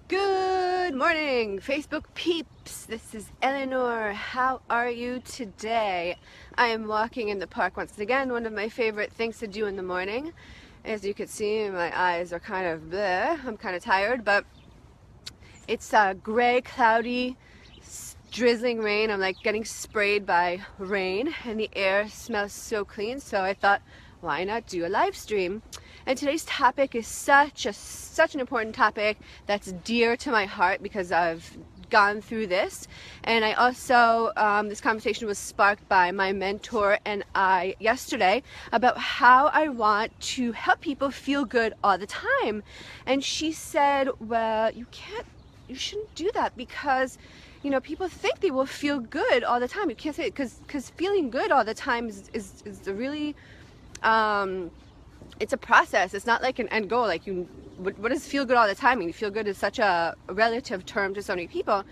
Good morning, Facebook peeps. This is Elinor. How are you today? I am walking in the park once again, one of my favorite things to do in the morning. As you can see, my eyes are kind of bleh. I'm kind of tired, but it's gray, cloudy, drizzling rain. I'm like getting sprayed by rain, and the air smells so clean, so I thought, why not do a live stream? And today's topic is such an important topic that's dear to my heart because I've gone through this. And I also, this conversation was sparked by my mentor and I yesterday about how I want to help people feel good all the time. And she said, well, you shouldn't do that because people think they will feel good all the time. You can't say it because feeling good all the time is a really it's a process. It's not like an end goal. Like what does feel good all the time mean? Feel good is such a relative term to so many people,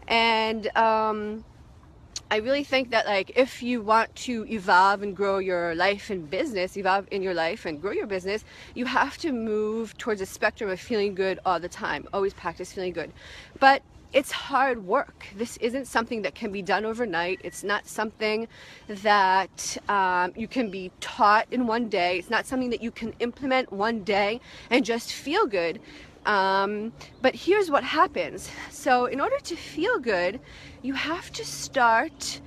and I really think that like if you want to evolve and grow your life and business, evolve in your life and grow your business, you have to move towards a spectrum of feeling good all the time. Always practice feeling good, but it's hard work. This isn't something that can be done overnight. It's not something that you can be taught in one day. It's not something that you can implement one day and just feel good. But here's what happens. So in order to feel good, you have to start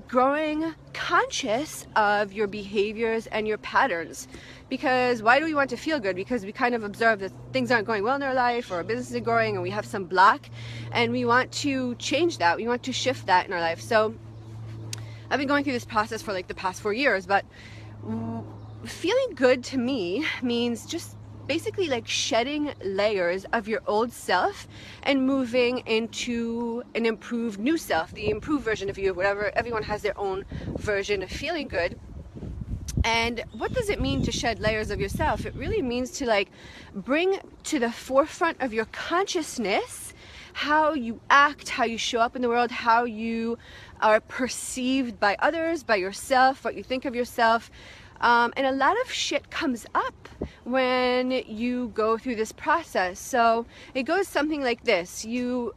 growing conscious of your behaviors and your patterns. Because why do we want to feel good? Because we kind of observe that things aren't going well in our life, or our business is growing, and we have some block, and we want to change that. We want to shift that in our life. So I've been going through this process for like the past 4 years, but feeling good to me means just basically like shedding layers of your old self and moving into an improved new self, the improved version of you, whatever. Everyone has their own version of feeling good. And what does it mean to shed layers of yourself? It really means to like bring to the forefront of your consciousness how you act, how you show up in the world, how you are perceived by others, by yourself, what you think of yourself. And a lot of shit comes up when you go through this process. So it goes something like this. You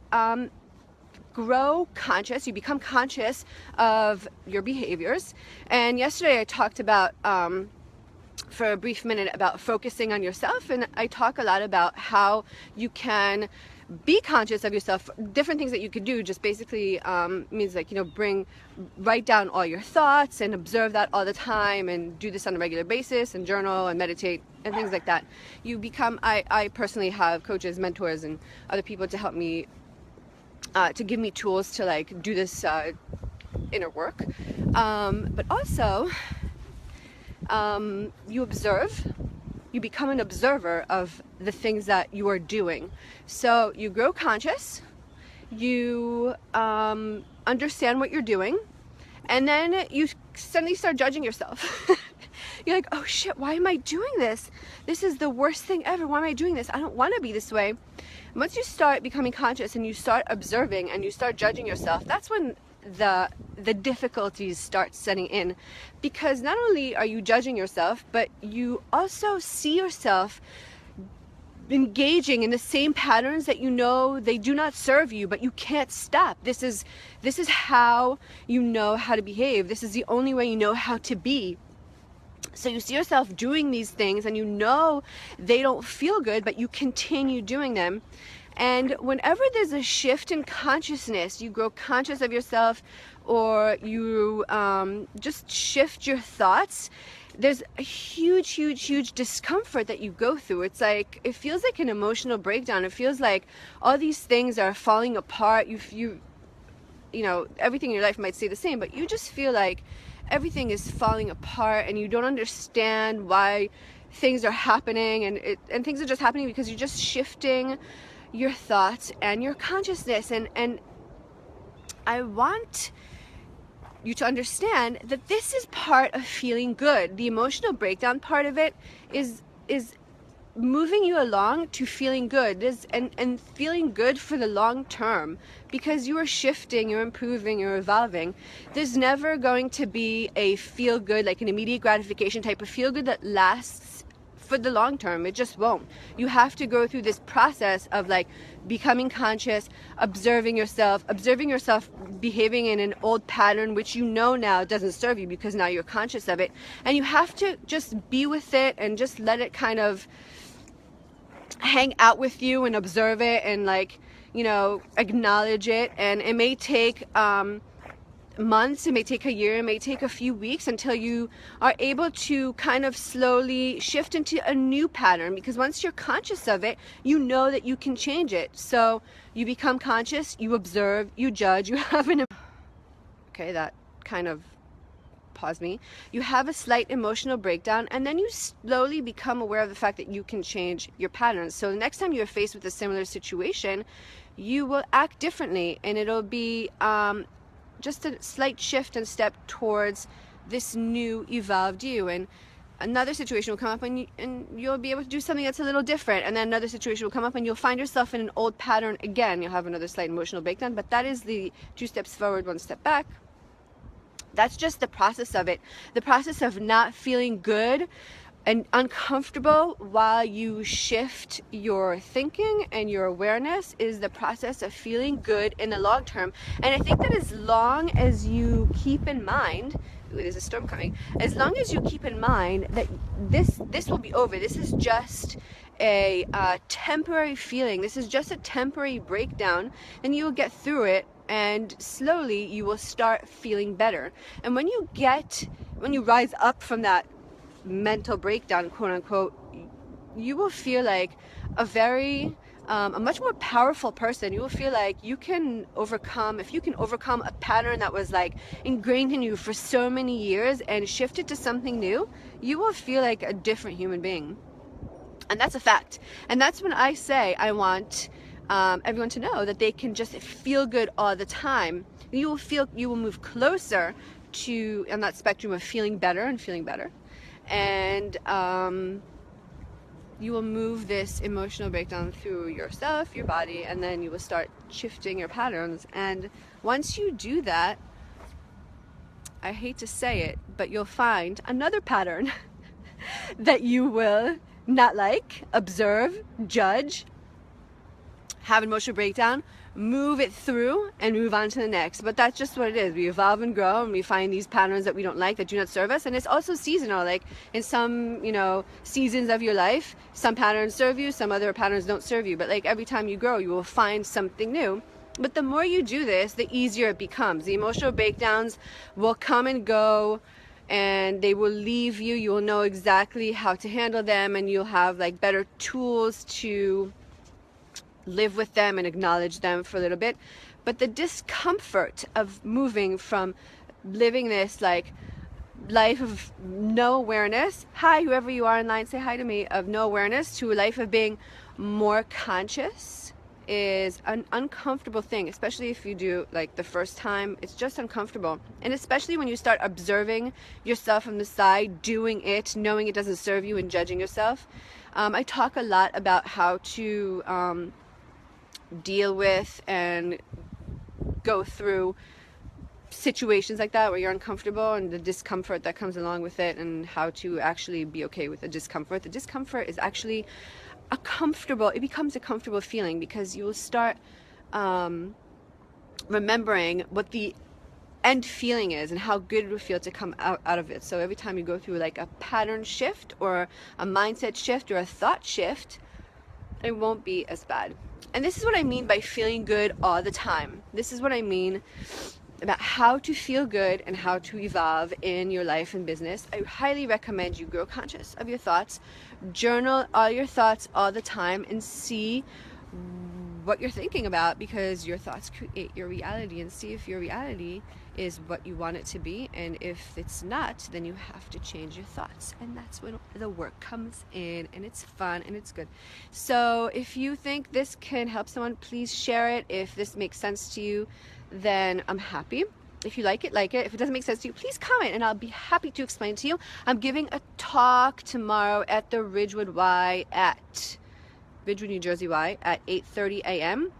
grow conscious, you become conscious of your behaviors. And yesterday I talked about, for a brief minute, about focusing on yourself. And I talk a lot about how you can be conscious of yourself. Different things that you could do just basically means like, write down all your thoughts and observe that all the time, and do this on a regular basis, and journal and meditate and things like that. You become, I personally have coaches, mentors, and other people to help me to give me tools to like do this inner work, but also you observe. You become an observer of the things that you are doing. So you grow conscious, you understand what you're doing, and then you suddenly start judging yourself. You're like, oh shit, why am I doing this? This is the worst thing ever. Why am I doing this? I don't want to be this way. Once you start becoming conscious and you start observing and you start judging yourself, that's when the difficulties start setting in. Because not only are you judging yourself, but you also see yourself engaging in the same patterns that they do not serve you, but you can't stop. This is how you know how to behave. This is the only way you know how to be. So you see yourself doing these things and they don't feel good, but you continue doing them. And whenever there's a shift in consciousness, you grow conscious of yourself, or you just shift your thoughts, there's a huge discomfort that you go through. It's like, it feels like an emotional breakdown. It feels like all these things are falling apart. You everything in your life might stay the same, but you just feel like everything is falling apart, and you don't understand why things are happening, and things are just happening because you're just shifting your thoughts and your consciousness. And I want you to understand that this is part of feeling good. The emotional breakdown part of it is moving you along to feeling good, and feeling good for the long term, because you are shifting, you're improving, you're evolving. There's never going to be a feel good, like an immediate gratification type of feel good that lasts for the long term. It just won't. You have to go through this process of like becoming conscious, observing yourself behaving in an old pattern which you know now doesn't serve you because now you're conscious of it, and you have to just be with it and just let it kind of hang out with you and observe it and like, you know, acknowledge it. And it may take months, it may take a year, it may take a few weeks until you are able to kind of slowly shift into a new pattern, because once you're conscious of it, you know that you can change it. So you become conscious, you observe, you judge, you have an okay, that kind of paused me. You have a slight emotional breakdown, and then you slowly become aware of the fact that you can change your patterns. So the next time you're faced with a similar situation, you will act differently, and it'll be just a slight shift and step towards this new evolved you. And another situation will come up and you'll be able to do something that's a little different, and then another situation will come up and you'll find yourself in an old pattern again. You'll have another slight emotional breakdown, but that is the 2 steps forward, 1 step back. That's just the process of it. The process of not feeling good and uncomfortable while you shift your thinking and your awareness is the process of feeling good in the long term. And I think that as long as you keep in mind, ooh, there's a storm coming, as long as you keep in mind that this will be over, this is just a temporary feeling, this is just a temporary breakdown, and you will get through it, and slowly you will start feeling better. And when you rise up from that mental breakdown, quote unquote, you will feel like a much more powerful person. You will feel like you can overcome, if you can overcome a pattern that was like ingrained in you for so many years and shift it to something new, you will feel like a different human being. And that's a fact. And that's when I say I want everyone to know that they can just feel good all the time. You will move closer to on that spectrum of feeling better and feeling better. And you will move this emotional breakdown through yourself, your body, and then you will start shifting your patterns. And once you do that, I hate to say it, but you'll find another pattern that you will not like, observe, judge, have an emotional breakdown, move it through, and move on to the next. But that's just what it is. We evolve and grow, and we find these patterns that we don't like, that do not serve us. And it's also seasonal. Like in some, seasons of your life, some patterns serve you, some other patterns don't serve you. But like every time you grow, you will find something new. But the more you do this, the easier it becomes. The emotional breakdowns will come and go, and they will leave you. You will know exactly how to handle them, and you'll have like better tools to live with them and acknowledge them for a little bit. But the discomfort of moving from living this like life of no awareness, hi whoever you are in line, say hi to me, of no awareness, to a life of being more conscious is an uncomfortable thing, especially if you do like the first time. It's just uncomfortable. And especially when you start observing yourself from the side, doing it, knowing it doesn't serve you, and judging yourself. I talk a lot about how to deal with and go through situations like that where you're uncomfortable, and the discomfort that comes along with it, and how to actually be okay with the discomfort. The discomfort is actually it becomes a comfortable feeling, because you will start remembering what the end feeling is and how good it will feel to come out of it. So every time you go through like a pattern shift or a mindset shift or a thought shift, it won't be as bad. And this is what I mean by feeling good all the time. This is what I mean about how to feel good and how to evolve in your life and business. I highly recommend you grow conscious of your thoughts, journal all your thoughts all the time, and see what you're thinking about, because your thoughts create your reality. And see if your reality is what you want it to be, and if it's not, then you have to change your thoughts. And that's when the work comes in, and it's fun and it's good. So if you think this can help someone, please share it. If this makes sense to you, then I'm happy. If you like it, like it. If it doesn't make sense to you, please comment, and I'll be happy to explain to you. I'm giving a talk tomorrow at the Ridgewood New Jersey Y at 8:30 a.m.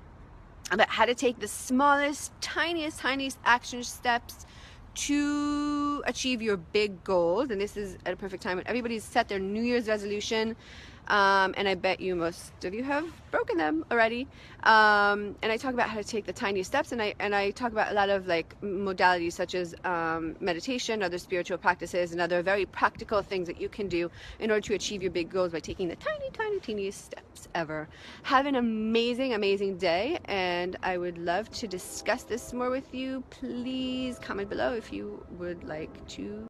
about how to take the smallest, tiniest action steps to achieve your big goals, and this is at a perfect time when everybody's set their New Year's resolution, and I bet you most of you have broken them already. And I talk about how to take the tiny steps, and I talk about a lot of like modalities such as meditation, other spiritual practices, and other very practical things that you can do in order to achieve your big goals by taking the teeniest steps ever. Have an amazing day, and I would love to discuss this more with you. Please comment below if you would like to.